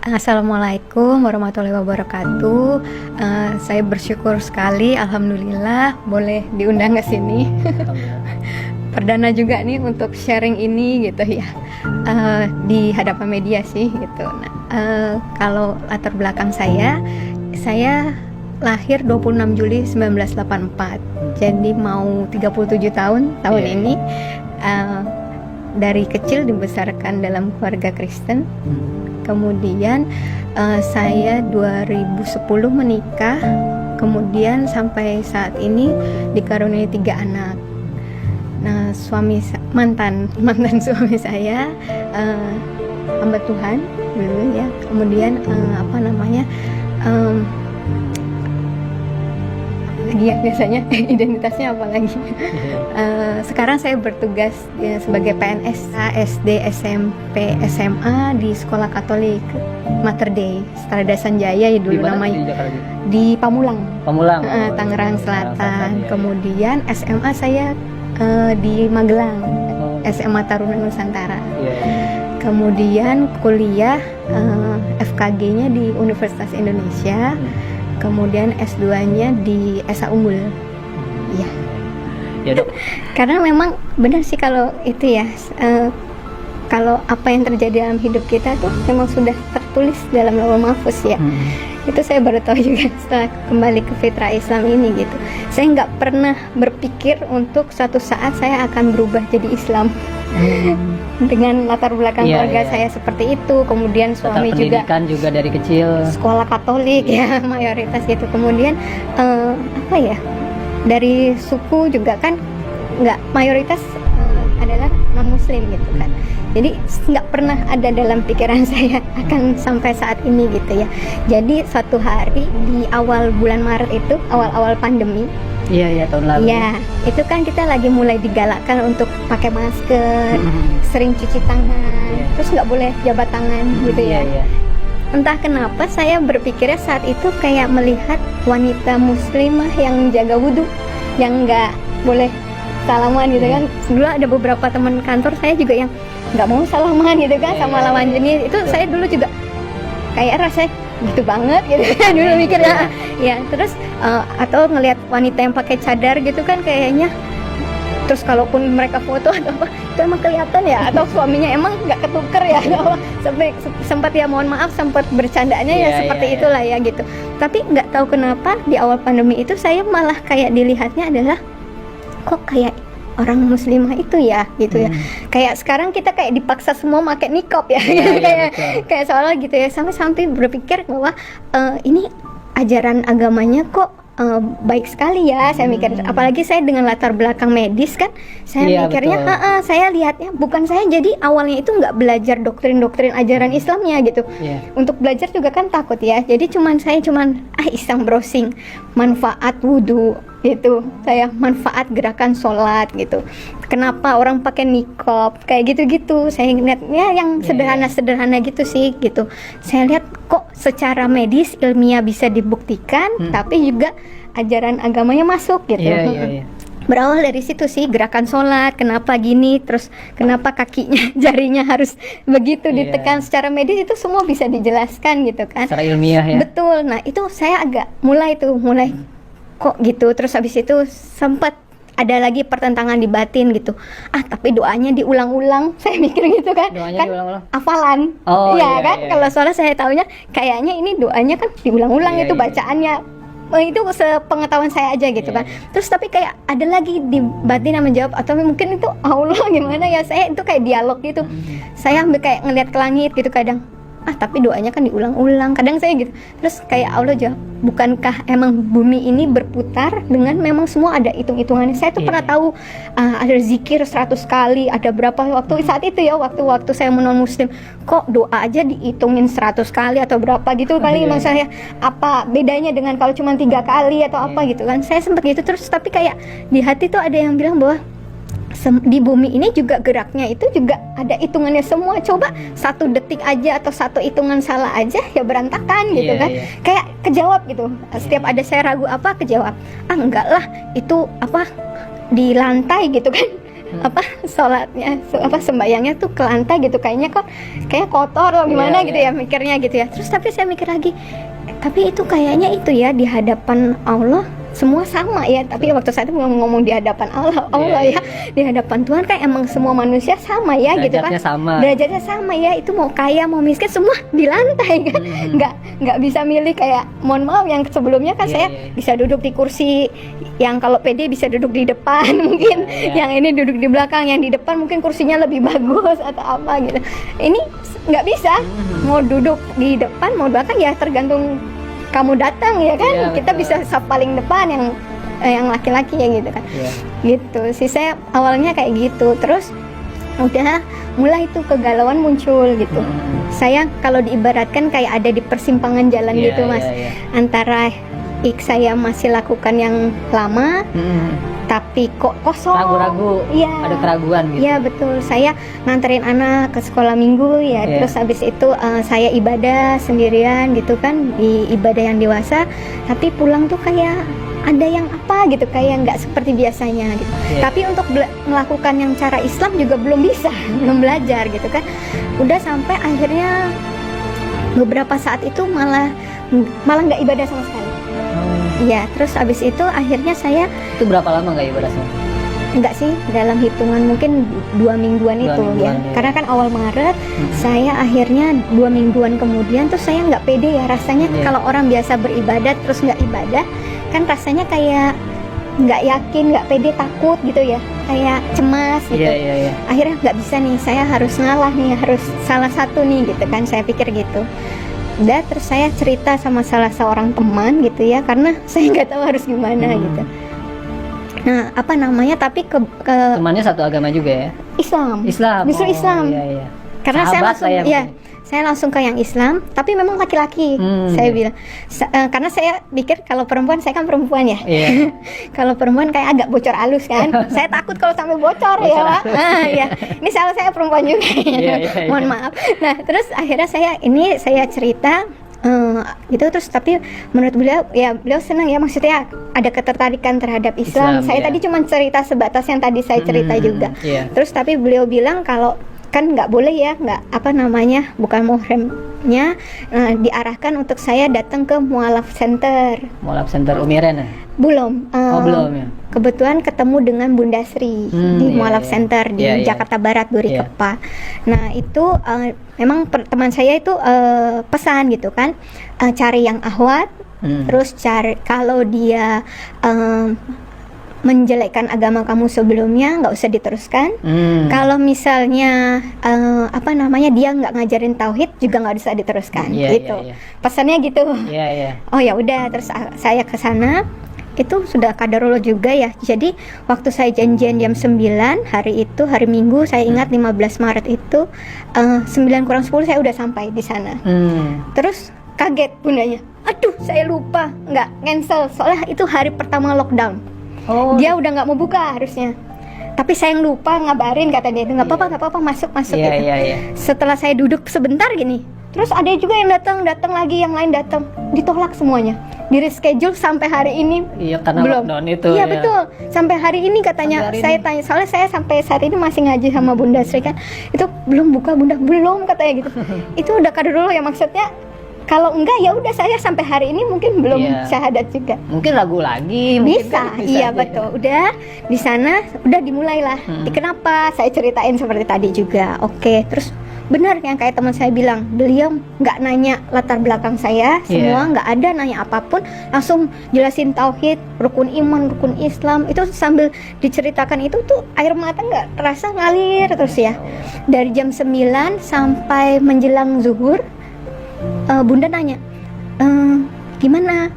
Assalamualaikum warahmatullahi wabarakatuh. Saya bersyukur sekali, alhamdulillah boleh diundang ke sini. Perdana juga nih untuk sharing ini gitu ya, di hadapan media sih gitu. Nah, kalau latar belakang saya lahir 26 Juli 1984. Jadi mau 37 tahun ini. Dari kecil dibesarkan dalam keluarga Kristen. Kemudian saya 2010 menikah. Kemudian sampai saat ini dikaruniai 3 anak. Nah, mantan suami saya hamba Tuhan dulu ya. Kemudian ya biasanya identitasnya apa lagi? Sekarang saya bertugas ya, sebagai PNS SD, SMP, SMA di Sekolah Katolik Mater Dei Strada Sanjaya ya dulu namanya. Di Pamulang. Tangerang Selatan. Kemudian SMA saya di Magelang. SMA Taruna Nusantara. Kemudian kuliah FKG-nya di Universitas Indonesia. Kemudian S2-nya di SA Unggul. Iya. Ya, Dok. Karena memang benar sih kalau itu ya, kalau apa yang terjadi dalam hidup kita tuh memang sudah tertulis dalam Lauhul Mahfuz ya. Itu saya baru tahu juga setelah kembali ke fitrah Islam ini gitu. Saya nggak pernah berpikir untuk suatu saat saya akan berubah jadi Islam. Dengan latar belakang keluarga saya seperti itu, kemudian suami juga dari kecil sekolah Katolik ya mayoritas gitu. Kemudian dari suku juga kan nggak mayoritas adalah non Muslim gitu kan. Jadi nggak pernah ada dalam pikiran saya akan sampai saat ini gitu ya. Jadi suatu hari di awal bulan Maret itu, awal pandemi. Iya tahun lalu. Iya, itu kan kita lagi mulai digalakkan untuk pakai masker, sering cuci tangan, terus nggak boleh jabat tangan gitu ya. Entah kenapa saya berpikirnya saat itu kayak melihat wanita muslimah yang jaga wudhu, yang nggak boleh salaman gitu kan. Dulu ada beberapa teman kantor saya juga yang nggak mau salaman gitu kan sama lawan jenis. Itu saya dulu juga kayak rasanya gitu banget gitu dulu mikirnya ya. Terus atau ngelihat wanita yang pakai cadar gitu kan kayaknya, terus kalaupun mereka foto atau apa itu emang kelihatan ya, atau suaminya emang nggak ketuker ya. Sampai sempat ya, mohon maaf, sempat bercandanya ya seperti itulah ya gitu. Tapi nggak tahu kenapa di awal pandemi itu saya malah kayak dilihatnya adalah kok kayak orang muslimah itu ya gitu ya. Kayak sekarang kita kayak dipaksa semua pakai niqab ya. Kayak soalnya gitu ya, sampai berpikir bahwa ini ajaran agamanya kok baik sekali ya. Saya mikir, apalagi saya dengan latar belakang medis kan, saya mikirnya saya lihatnya bukan, saya jadi awalnya itu nggak belajar doktrin ajaran Islamnya gitu. Untuk belajar juga kan takut ya, jadi saya cuman iseng browsing manfaat wudhu gitu, saya manfaat gerakan sholat gitu, kenapa orang pakai niqab kayak gitu-gitu. Saya lihatnya yang sederhana gitu sih gitu. Saya lihat kok secara medis ilmiah bisa dibuktikan, tapi juga ajaran agamanya masuk gitu. Berawal dari situ sih, gerakan sholat, kenapa gini, terus kenapa kakinya, jarinya harus begitu ditekan secara medis, itu semua bisa dijelaskan gitu kan. Secara ilmiah ya. Betul. Nah itu saya agak mulai kok gitu. Terus habis itu sempat ada lagi pertentangan di batin gitu. Tapi doanya diulang-ulang. Saya mikir gitu kan. Doanya kan diulang-ulang. Hafalan. Kalau soalnya saya taunya kayaknya ini doanya kan diulang-ulang itu bacaannya. Itu sepengetahuan saya aja gitu kan. Terus tapi kayak ada lagi di batin yang menjawab, atau mungkin itu Allah gimana ya. Saya itu kayak dialog gitu. Saya sampai kayak ngeliat ke langit gitu kadang. Tapi doanya kan diulang-ulang. Kadang saya gitu. Terus kayak Allah jawab, bukankah emang bumi ini berputar dengan memang semua ada hitung-hitungannya. Saya tuh pernah tahu ada zikir 100 kali, ada berapa waktu saat itu ya, waktu saya non muslim, kok doa aja dihitungin 100 kali atau berapa gitu kali. Emang saya apa bedanya dengan kalau cuma 3 kali atau apa gitu kan. Saya sempat gitu. Terus tapi kayak di hati tuh ada yang bilang bahwa di bumi ini juga geraknya itu juga ada hitungannya semua. Coba 1 detik aja atau 1 hitungan salah aja ya berantakan gitu kan. Kayak kejawab gitu. Setiap ada saya ragu apa, kejawab. Enggak lah, itu apa di lantai gitu kan. sholatnya sembayangnya tuh ke lantai gitu, kayak kotor atau gimana gitu ya mikirnya gitu ya. Terus tapi saya mikir lagi, tapi itu kayaknya itu ya di hadapan Allah semua sama ya, tapi waktu saya itu ngomong di hadapan Allah ya, di hadapan Tuhan kan emang semua manusia sama ya gitu kan, derajatnya sama ya, itu mau kaya mau miskin semua di lantai kan, nggak bisa milih kayak, mohon maaf yang sebelumnya kan saya bisa duduk di kursi yang kalau PD bisa duduk di depan mungkin, yang ini duduk di belakang, yang di depan mungkin kursinya lebih bagus atau apa gitu, ini nggak bisa, mau duduk di depan mau belakang ya tergantung kamu datang ya kan, kita bisa saf paling depan yang laki-laki ya gitu kan, gitu sih saya awalnya kayak gitu. Terus udah mulai tuh kegalauan muncul gitu. Saya kalau diibaratkan kayak ada di persimpangan jalan gitu Mas, antara saya masih lakukan yang lama tapi kok kosong, ragu-ragu, ada keraguan gitu. Iya betul, saya nganterin anak ke sekolah minggu ya, terus habis itu saya ibadah sendirian gitu kan, di ibadah yang dewasa, tapi pulang tuh kayak ada yang apa gitu, kayak nggak seperti biasanya gitu. Tapi untuk melakukan yang cara Islam juga belum bisa, belum belajar gitu kan. Udah sampai akhirnya beberapa saat itu malah nggak ibadah sama sekali. Iya, terus abis itu akhirnya saya... Itu berapa lama nggak ibadah sama? Enggak sih, dalam hitungan mungkin 2 mingguan itu ya. Karena kan awal Maret, saya akhirnya 2 mingguan kemudian tuh saya nggak pede ya rasanya. Kalau orang biasa beribadah terus nggak ibadah, kan rasanya kayak nggak yakin, nggak pede, takut gitu ya, kayak cemas gitu. Akhirnya nggak bisa nih, saya harus ngalah nih, harus salah satu nih gitu kan, saya pikir gitu. Udah, terus saya cerita sama salah seorang teman gitu ya, karena saya nggak tahu harus gimana gitu. Nah, apa namanya, tapi temannya satu agama juga ya? Islam. Justru Islam. Karena sahabat saya langsung ke yang Islam, tapi memang laki-laki. Saya bilang, karena saya pikir kalau perempuan, saya kan perempuan ya. Kalau perempuan kayak agak bocor halus kan. Saya takut kalau sampai bocor ya, Pak. Ini salah saya perempuan juga. Mohon maaf. Nah, terus akhirnya saya cerita gitu, terus tapi menurut beliau senang ya, maksudnya ada ketertarikan terhadap Islam. Saya tadi cuma cerita sebatas yang tadi saya cerita juga. Terus tapi beliau bilang kalau kan nggak boleh ya, bukan muhrimnya, diarahkan untuk saya datang ke Mualaf Center. Mualaf Center Umiren ya? Belum. Belum ya. Kebetulan ketemu dengan Bunda Sri di Mualaf Center di Jakarta Barat, Duri Kepa. Nah itu memang teman saya itu pesan gitu kan, cari yang ahwat, terus cari kalau dia menjelekkan agama kamu sebelumnya nggak usah diteruskan. Kalau misalnya dia nggak ngajarin tauhid juga nggak usah diteruskan gitu. Pesannya gitu. Oh ya udah, terus saya ke sana. Itu sudah kadarullah juga ya. Jadi waktu saya janjian jam 9 hari Minggu, saya ingat 15 Maret itu 9 kurang 10 saya udah sampai di sana. Terus kaget bundanya, aduh saya lupa nggak cancel, soalnya itu hari pertama lockdown. Dia udah nggak mau buka harusnya, tapi saya yang lupa ngabarin, kata dia itu nggak apa-apa masuk gitu. Setelah saya duduk sebentar gini, terus ada juga yang datang lagi, yang lain datang, ditolak semuanya, di reschedule sampai hari ini. Karena belum lockdown itu. Betul, sampai hari ini katanya. Saya tanya, soalnya saya sampai saat ini masih ngaji sama Bunda Sri kan, itu belum buka Bunda, belum katanya gitu. Itu udah kader dulu ya, maksudnya kalau enggak ya udah saya sampai hari ini mungkin belum syahadat juga. Mungkin ragu lagi. Bisa betul. Udah di sana udah dimulailah. Kenapa? Saya ceritain seperti tadi juga. Oke, terus benar yang kayak teman saya bilang, beliau nggak nanya latar belakang saya, semua nggak ada nanya apapun, langsung jelasin tauhid, rukun iman, rukun Islam. Itu sambil diceritakan itu tuh air mata nggak terasa ngalir terus ya. Dari jam 9 sampai menjelang zuhur. Bunda nanya, gimana?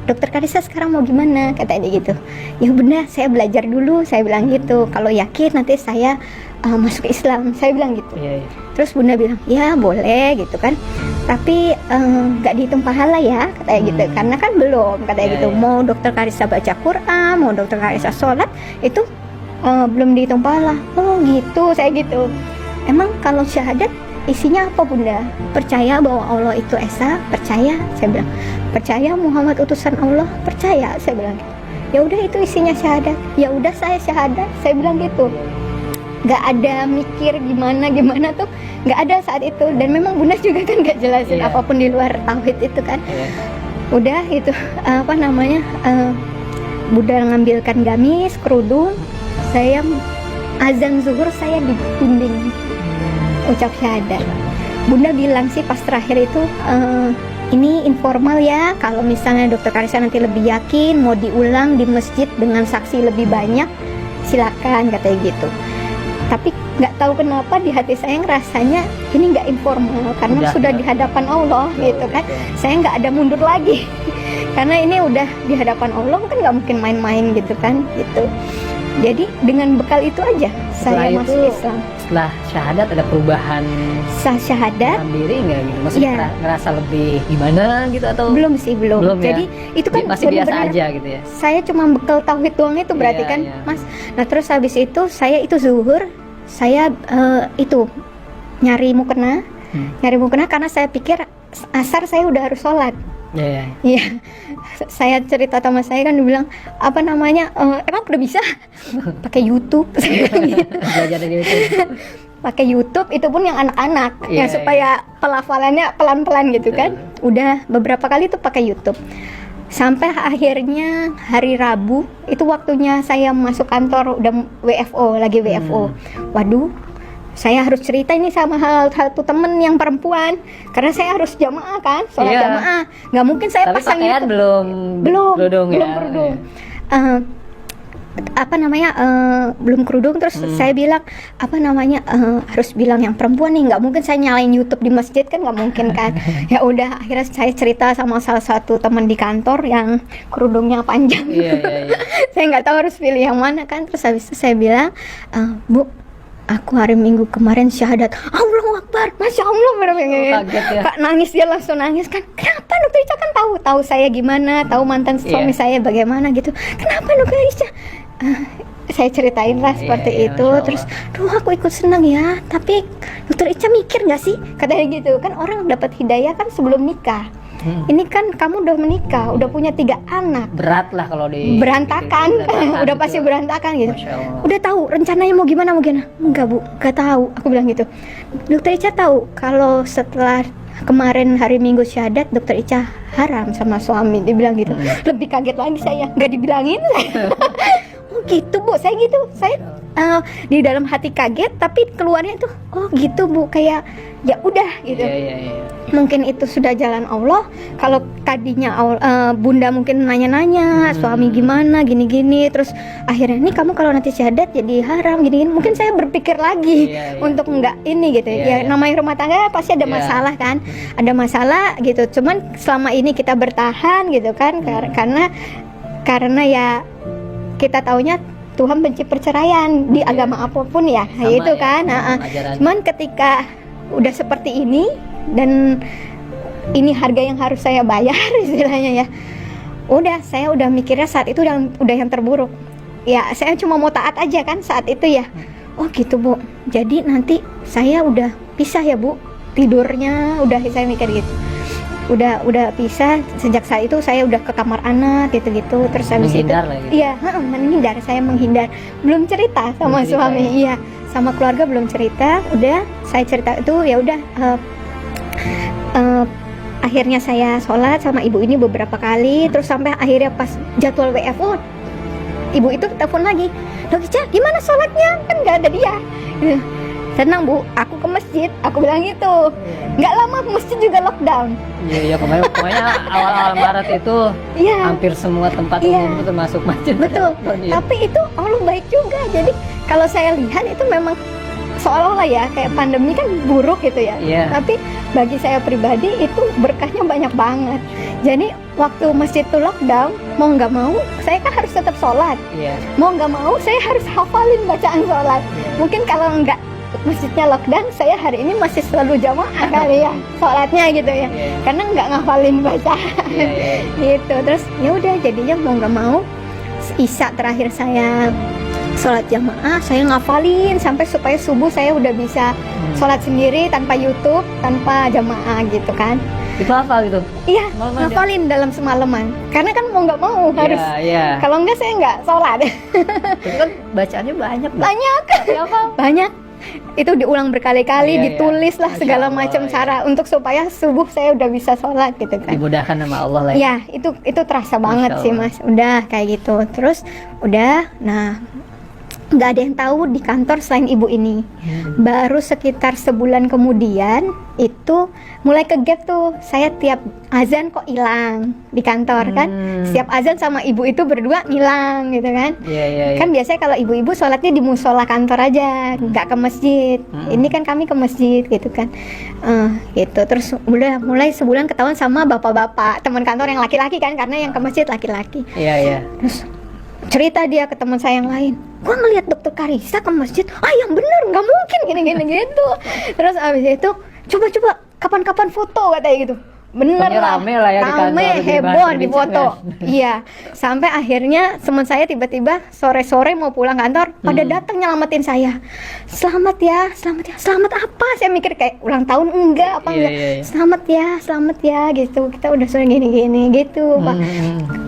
Dokter Karissa sekarang mau gimana? Katanya gitu. Ya Bunda, saya belajar dulu, saya bilang gitu. Kalau yakin nanti saya masuk Islam, saya bilang gitu. Terus Bunda bilang, ya boleh gitu kan. Tapi nggak dihitung pahala ya, katanya gitu. Karena kan belum, katanya gitu. Mau Dokter Karissa baca Quran, mau Dokter Karissa sholat, itu belum dihitung pahala. Oh gitu, saya gitu. Emang kalau syahadat isinya apa Bunda? Percaya bahwa Allah itu Esa, percaya, saya bilang. Percaya Muhammad utusan Allah, percaya, saya bilang. Ya udah itu isinya syahadat. Ya udah saya syahadat, saya bilang gitu. nggak ada mikir gimana tuh, nggak ada saat itu. Dan memang Bunda juga kan nggak jelasin Iya. apapun di luar tauhid itu kan. Iya. Udah itu Bunda ngambilkan gamis, kerudung, saya azan zuhur saya di bimbing ucap syahadat. Bunda bilang sih pas terakhir itu, ini informal ya, kalau misalnya Dokter Karissa nanti lebih yakin mau diulang di masjid dengan saksi lebih banyak, silakan, katanya gitu. Tapi nggak tahu kenapa di hati saya ngerasanya ini nggak informal, karena Udah, sudah udah. di hadapan Allah gitu kan. Betul. Saya nggak ada mundur lagi karena ini udah di hadapan Allah, kan nggak mungkin main-main gitu kan gitu. Jadi dengan bekal itu aja Setelah saya masuk itu, Islam. Setelah syahadat ada perubahan Sah syahadat dalam diri nggak gitu? Maksudnya Iya. ngerasa lebih gimana gitu atau belum sih, belum. Belum ya? Jadi itu kan masih biasa bener-bener aja gitu ya? saya cuma bekal tauhid doang itu berarti Iya, kan, iya. Mas. Nah, terus habis itu saya itu zuhur, saya itu nyari mukena karena saya pikir asar saya udah harus sholat. Iya, iya. Iya, saya cerita sama saya kan, dibilang emang udah bisa pakai YouTube, saya bilang gitu. Belajar dari itu. Pakai YouTube itu pun yang anak-anak, Iya, yang supaya pelafalannya pelan-pelan gitu kan. Udah beberapa kali tuh pakai YouTube. Sampai akhirnya hari Rabu itu waktunya saya masuk kantor, udah WFO lagi WFO. Waduh, saya harus cerita ini sama satu temen yang perempuan, karena saya harus jamaah kan, sholat Iya. jamaah. Nggak mungkin saya Tapi pasang pakaian YouTube. belum kerudung ya? Belum kerudung. Belum kerudung. Terus saya bilang harus bilang yang perempuan nih, nggak mungkin saya nyalain YouTube di masjid kan, nggak mungkin kan. Ya udah, akhirnya saya cerita sama salah satu teman di kantor yang kerudungnya panjang. Iya, iya, iya. Saya nggak tahu harus pilih yang mana kan. Terus habis itu saya bilang, Bu, aku hari Minggu kemarin syahadat. Allahu Akbar, Masya Allah, bener-bener. Kaget ya. Kak nangis, dia langsung nangis kan. Kenapa Dokter Ica kan tahu saya gimana, tahu mantan suami Iya. saya bagaimana gitu. Kenapa Dokter Ica? Saya ceritain lah seperti Iya, itu. Masya Allah. Terus, aku ikut senang ya. Tapi Dokter Ica mikir nggak sih? Katanya gitu kan, orang dapat hidayah kan sebelum nikah. Ini kan kamu udah menikah, udah punya 3 anak. Berat lah kalau di Berantakan, udah pasti gitu. berantakan gitu. Masya Allah. Udah tahu rencananya mau gimana? Enggak, Bu, enggak tahu. Aku bilang gitu. Dokter Ica tahu kalau setelah kemarin hari Minggu syahadat Dokter Ica haram sama suami, dibilang gitu. Lebih kaget lagi saya, nggak dibilangin. Oh gitu, Bu, saya gitu. Saya di dalam hati kaget, tapi keluarnya tuh oh gitu, Bu, kayak ya udah gitu. Iya, iya, iya. Mungkin itu sudah jalan Allah. Kalau tadinya Bunda mungkin nanya-nanya suami gimana gini-gini, terus akhirnya nih kamu kalau nanti syahadat jadi haram gini-gini, mungkin saya berpikir lagi Iya, iya. untuk enggak ini gitu. Iya, Ya iya. namanya rumah tangga pasti ada Iya. masalah kan, ada masalah gitu. Cuman selama ini kita bertahan gitu kan, karena ya kita taunya Tuhan benci perceraian di agama apapun ya, Sama itu ya, kan. ajaran. Cuman ketika udah seperti ini dan ini harga yang harus saya bayar istilahnya ya, saya udah mikirnya saat itu udah yang terburuk ya. Saya cuma mau taat aja kan saat itu ya. Oh gitu, Bu, jadi nanti saya udah pisah ya, Bu, tidurnya udah, saya mikir gitu. Udah pisah. Sejak saat itu saya udah ke kamar anak gitu-gitu. Terus habis itu Menghindar lah gitu. iya, menghindar, saya menghindar, belum cerita sama Belum cerita, suami. ya? Iya, sama keluarga belum cerita. Udah saya cerita itu ya udah. Akhirnya saya sholat sama ibu ini beberapa kali, terus sampai akhirnya pas jadwal WFO, ibu itu telepon lagi, Dok Ica gimana sholatnya, kan nggak ada dia. Tenang, Bu, aku ke masjid, aku bilang gitu. Nggak lama masjid juga lockdown. Iya, iya, kemarin pokoknya awal-awal Maret itu Iya. hampir semua tempat Iya. umum itu termasuk masjid. Betul, Iya. tapi itu Allah baik juga. Jadi kalau saya lihat itu memang seolah-olah ya kayak pandemi kan buruk gitu ya. Iya. Tapi bagi saya pribadi itu berkahnya banyak banget. Jadi waktu masjid itu lockdown, mau nggak mau saya kan harus tetap sholat. Iya. Mau nggak mau saya harus hafalin bacaan sholat. Mungkin kalau nggak masjidnya lockdown, saya hari ini masih selalu jamaah kali ya sholatnya gitu ya. Iya. Karena nggak ngafalin bacaan. Iya, iya. Gitu. Terus ya udah, jadinya mau nggak mau isya terakhir saya sholat jamaah, saya ngafalin sampai supaya subuh saya udah bisa sholat sendiri tanpa YouTube, tanpa jamaah gitu kan. Itu hafal gitu. Iya, Malam ada. ngafalin dalam semalaman. Karena kan mau nggak mau harus. Iya. Kalau enggak saya nggak sholat. Itu kan bacaannya banyak. Banyak. Banyak. Itu diulang berkali-kali, Iya, iya. ditulis lah Masya segala Allah, macam iya. cara untuk supaya subuh saya udah bisa sholat gitu kan. Dimudahkan sama Allah lah. Ya, itu terasa banget Masya sih Allah. Mas. Udah kayak gitu. Terus udah, nah nggak ada yang tahu di kantor selain ibu ini. Baru sekitar sebulan kemudian itu mulai ke gap tuh. Saya tiap azan kok hilang di kantor kan. Setiap azan sama ibu itu berdua hilang gitu kan. Iya. Kan biasanya kalau ibu-ibu sholatnya di musola kantor aja, nggak ke masjid. Ini kan kami ke masjid gitu kan. Gitu. Terus udah mulai sebulan ketahuan sama bapak-bapak teman kantor yang laki-laki kan, karena yang ke masjid laki-laki. Iya. Terus cerita dia ke teman saya yang lain, gua ngelihat dokter Karissa ke masjid, yang bener nggak mungkin gini gitu. Terus abis itu coba kapan-kapan foto katanya gitu. Bener Pokoknya lah, rame lah ya di kantor, rame, dibahas, heboh di berbicara. foto. Iya, sampai akhirnya teman saya tiba-tiba sore-sore mau pulang kantor, pada datang nyelamatin saya. Selamat ya. Selamat apa? Saya mikir kayak ulang tahun enggak apa Iya, enggak. iya. Selamat ya gitu. Kita udah sore gini gitu, Pak.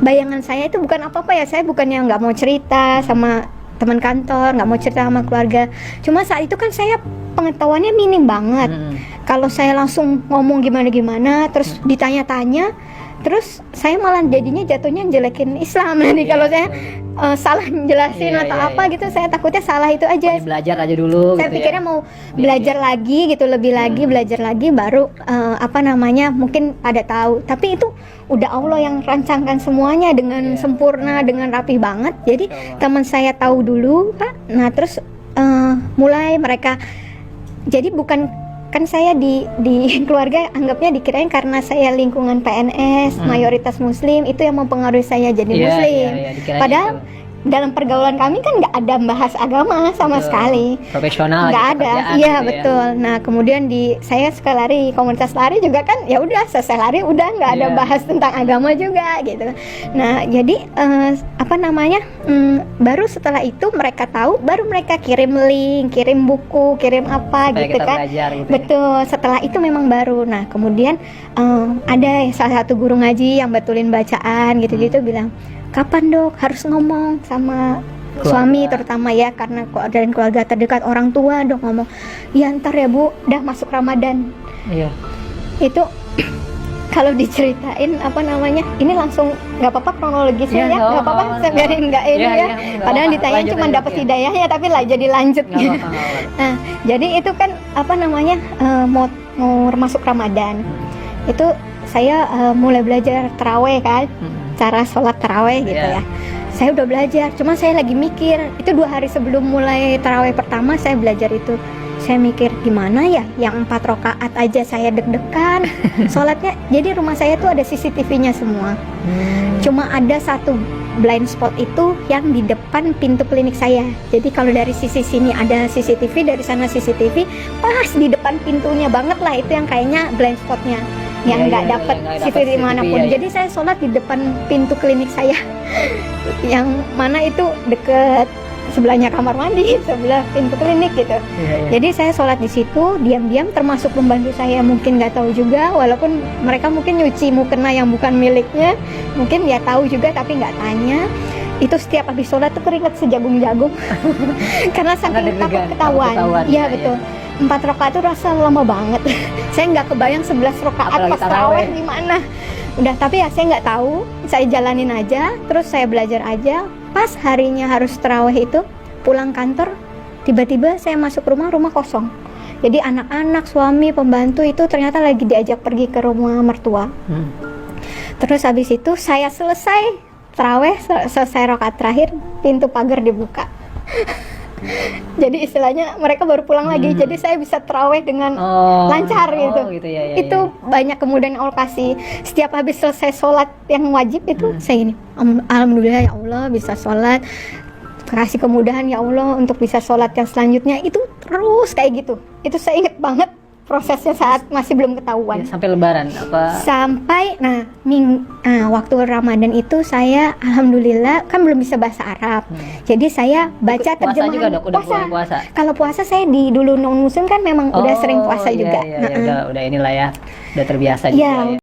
Bayangan saya itu bukan apa-apa ya. Saya bukannya nggak mau cerita sama teman kantor, nggak mau cerita sama keluarga. Cuma saat itu kan saya pengetahuannya minim banget. Kalau saya langsung ngomong gimana-gimana, terus ditanya-tanya, terus saya malah jadinya jatuhnya jelekin Islam nanti kalau saya salah jelasin atau apa gitu. Saya takutnya salah itu aja. Pokoknya belajar aja dulu. Saya gitu pikirnya ya. mau belajar lagi gitu, lebih lagi belajar lagi baru mungkin pada tahu. Tapi itu udah Allah yang rancangkan semuanya dengan sempurna, dengan rapi banget. Jadi teman saya tahu dulu, Pak. Nah, terus mulai mereka, jadi bukan kan saya di keluarga anggapnya dikirain karena saya lingkungan PNS mayoritas muslim itu yang mempengaruhi saya jadi Iya, muslim. iya, dikirain Padahal itu. dalam pergaulan kami kan nggak ada bahas agama sama Betul. sekali. Profesional Nggak gitu, ada, kerjaan iya gitu betul. Nah kemudian saya suka lari, komunitas lari juga kan, ya udah selesai lari udah nggak ada Iya. bahas tentang agama juga gitu. Nah jadi baru setelah itu mereka tahu, baru mereka kirim link, kirim buku, kirim apa Supaya gitu kita kan. belajar gitu ya. Betul. Setelah itu memang baru. Nah kemudian ada salah satu guru ngaji yang betulin bacaan gitu-gitu bilang, kapan dok harus ngomong sama suami terutama ya, karena dan keluarga terdekat, orang tua dok ngomong, ya ntar ya bu, udah masuk Ramadan. Iya. Itu kalau diceritain ini langsung nggak apa-apa kronologisnya Iya, ya, nggak apa-apa, saya biarin nggak ini Iya, ya. iya, nggak Padahal apa-apa. ditanya Lanjut, cuma lanjut, dapat ya. hidayahnya, tapi lah jadi lanjut. Nggak apa-apa, nggak apa-apa. Nah, jadi itu kan mau masuk Ramadan. Itu saya mulai belajar taraweh kan, cara sholat taraweh gitu Iya. ya. Saya udah belajar, cuma saya lagi mikir, itu 2 hari sebelum mulai taraweh pertama saya belajar itu. Saya mikir gimana ya, yang 4 rakaat aja saya deg-degan sholatnya. Jadi rumah saya tuh ada CCTV-nya semua. Cuma ada satu blind spot itu yang di depan pintu klinik saya. Jadi kalau dari sisi sini ada CCTV, dari sana CCTV, pas di depan pintunya banget lah, itu yang kayaknya blind spotnya, yang Iya, nggak iya, dapet yang nggak dapet CCTV CCTV, manapun. iya, iya. Jadi saya sholat di depan pintu klinik saya, yang mana itu deket sebelahnya kamar mandi, sebelah pintu klinik gitu. Iya. Jadi saya sholat di situ, diam-diam, termasuk pembantu saya mungkin nggak tahu juga, walaupun mereka mungkin nyuci mukena yang bukan miliknya, mungkin ya tahu juga tapi nggak tanya. Itu setiap habis sholat tuh keringet sejagung-jagung karena saking deg-degan, takut takut ketahuan. ketahuan, Iya ya, betul. 4 rakaat itu rasa lama banget. Saya nggak kebayang 11 rakaat Apalagi pas taraweh. taraweh gimana. Udah, tapi ya saya nggak tahu, saya jalanin aja, terus saya belajar aja. Pas harinya harus taraweh itu, pulang kantor, tiba-tiba saya masuk rumah kosong. Jadi anak-anak, suami, pembantu itu ternyata lagi diajak pergi ke rumah mertua. Terus habis itu saya selesai taraweh, selesai rakaat terakhir, pintu pagar dibuka. Jadi istilahnya mereka baru pulang lagi, jadi saya bisa taraweh dengan lancar gitu. Ya, Itu banyak kemudian Allah kasih. Setiap habis selesai sholat yang wajib itu saya gini, alhamdulillah ya Allah bisa sholat, kasih kemudahan ya Allah untuk bisa sholat yang selanjutnya. Itu terus kayak gitu. Itu saya inget banget prosesnya saat masih belum ketahuan. Ya, sampai lebaran apa? Sampai waktu Ramadan itu saya alhamdulillah kan belum bisa bahasa Arab. Jadi saya baca Puasa terjemahan. juga, Dok? Udah mulai puasa? Kalau puasa saya di dulu non muslim kan memang udah sering puasa iya, juga. Iya, udah inilah ya. udah terbiasa Ya, juga ya.